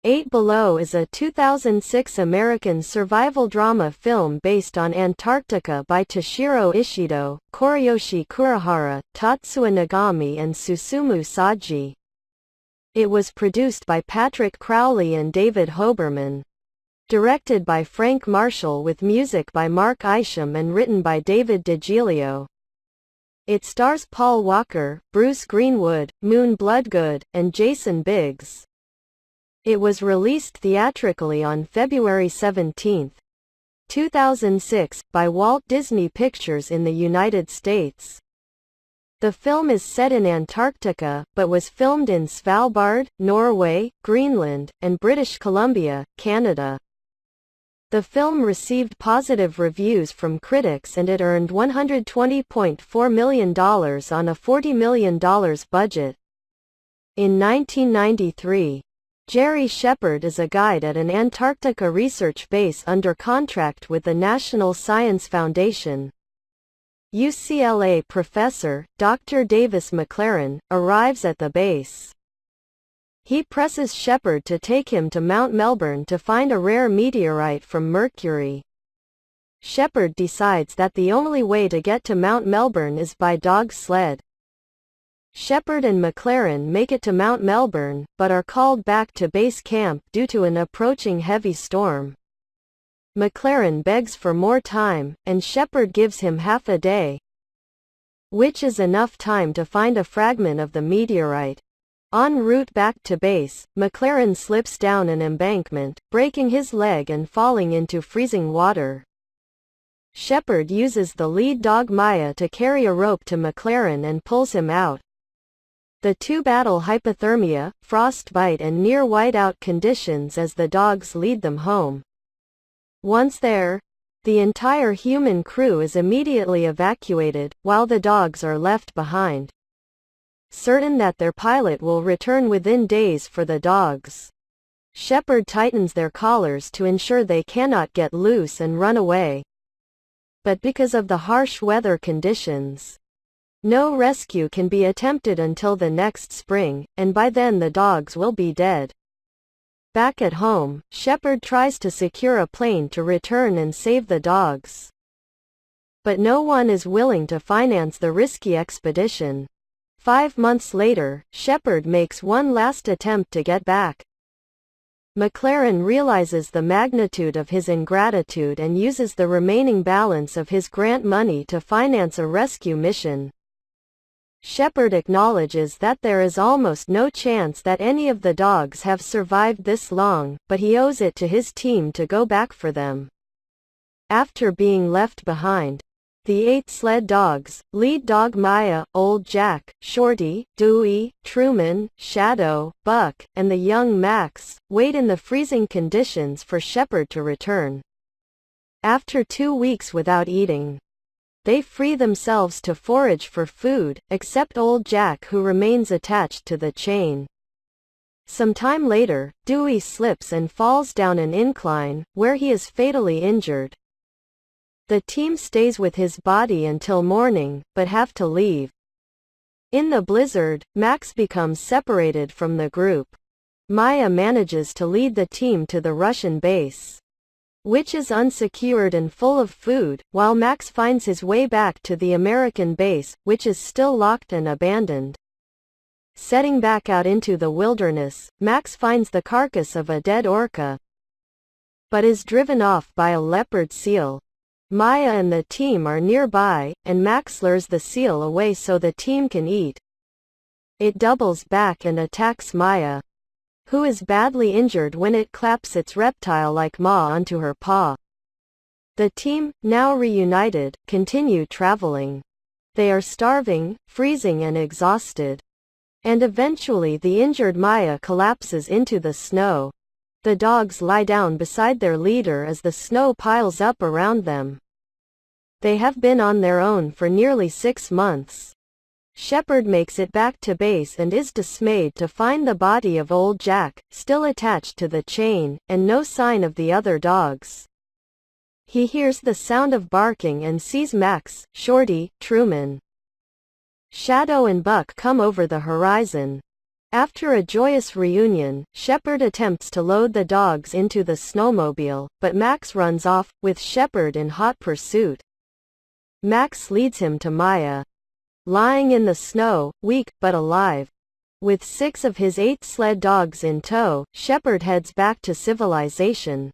Eight Below is a 2006 American survival drama film based on Antarctica by Toshiro Ishido, Koriyoshi Kurihara, Tatsuya Nagami and Susumu Saji. It was produced by Patrick Crowley and David Hoberman. Directed by Frank Marshall with music by Mark Isham and written by David DiGilio. It stars Paul Walker, Bruce Greenwood, Moon Bloodgood, and Jason Biggs. It was released theatrically on February 17, 2006, by Walt Disney Pictures in the United States. The film is set in Antarctica, but was filmed in Svalbard, Norway, Greenland, and British Columbia, Canada. The film received positive reviews from critics and it earned $120.4 million on a $40 million budget. In 1993, Jerry Shepard is a guide at an Antarctica research base under contract with the National Science Foundation. UCLA professor, Dr. Davis McLaren, arrives at the base. He presses Shepard to take him to Mount Melbourne to find a rare meteorite from Mercury. Shepard decides that the only way to get to Mount Melbourne is by dog sled. Shepard and McLaren make it to Mount Melbourne, but are called back to base camp due to an approaching heavy storm. McLaren begs for more time, and Shepard gives him half a day, which is enough time to find a fragment of the meteorite. En route back to base, McLaren slips down an embankment, breaking his leg and falling into freezing water. Shepard uses the lead dog Maya to carry a rope to McLaren and pulls him out. The two battle hypothermia, frostbite and near whiteout conditions as the dogs lead them home. Once there, the entire human crew is immediately evacuated, while the dogs are left behind, certain that their pilot will return within days for the dogs. Shepard tightens their collars to ensure they cannot get loose and run away. But because of the harsh weather conditions, no rescue can be attempted until the next spring, and by then the dogs will be dead. Back at home, Shepard tries to secure a plane to return and save the dogs. But no one is willing to finance the risky expedition. 5 months later, Shepard makes one last attempt to get back. McLaren realizes the magnitude of his ingratitude and uses the remaining balance of his grant money to finance a rescue mission. Shepard acknowledges that there is almost no chance that any of the dogs have survived this long, but he owes it to his team to go back for them. After being left behind, the 8 sled dogs, lead dog Maya, Old Jack, Shorty, Dewey, Truman, Shadow, Buck, and the young Max, wait in the freezing conditions for Shepard to return. After 2 weeks without eating, they free themselves to forage for food, except Old Jack who remains attached to the chain. Some time later, Dewey slips and falls down an incline, where he is fatally injured. The team stays with his body until morning, but have to leave. In the blizzard, Max becomes separated from the group. Maya manages to lead the team to the Russian base, which is unsecured and full of food, while Max finds his way back to the American base, which is still locked and abandoned. Setting back out into the wilderness, Max finds the carcass of a dead orca, but is driven off by a leopard seal. Maya and the team are nearby, and Max lures the seal away so the team can eat. It doubles back and attacks Maya, who is badly injured when it claps its reptile-like maw onto her paw. The team, now reunited, continue traveling. They are starving, freezing and exhausted. And eventually the injured Maya collapses into the snow. The dogs lie down beside their leader as the snow piles up around them. They have been on their own for nearly 6 months. Shepard makes it back to base and is dismayed to find the body of Old Jack, still attached to the chain, and no sign of the other dogs. He hears the sound of barking and sees Max, Shorty, Truman, Shadow and Buck come over the horizon. After a joyous reunion, Shepard attempts to load the dogs into the snowmobile, but Max runs off, with Shepard in hot pursuit. Max leads him to Maya, lying in the snow, weak, but alive. With 6 of his 8 sled dogs in tow, Shepard heads back to civilization.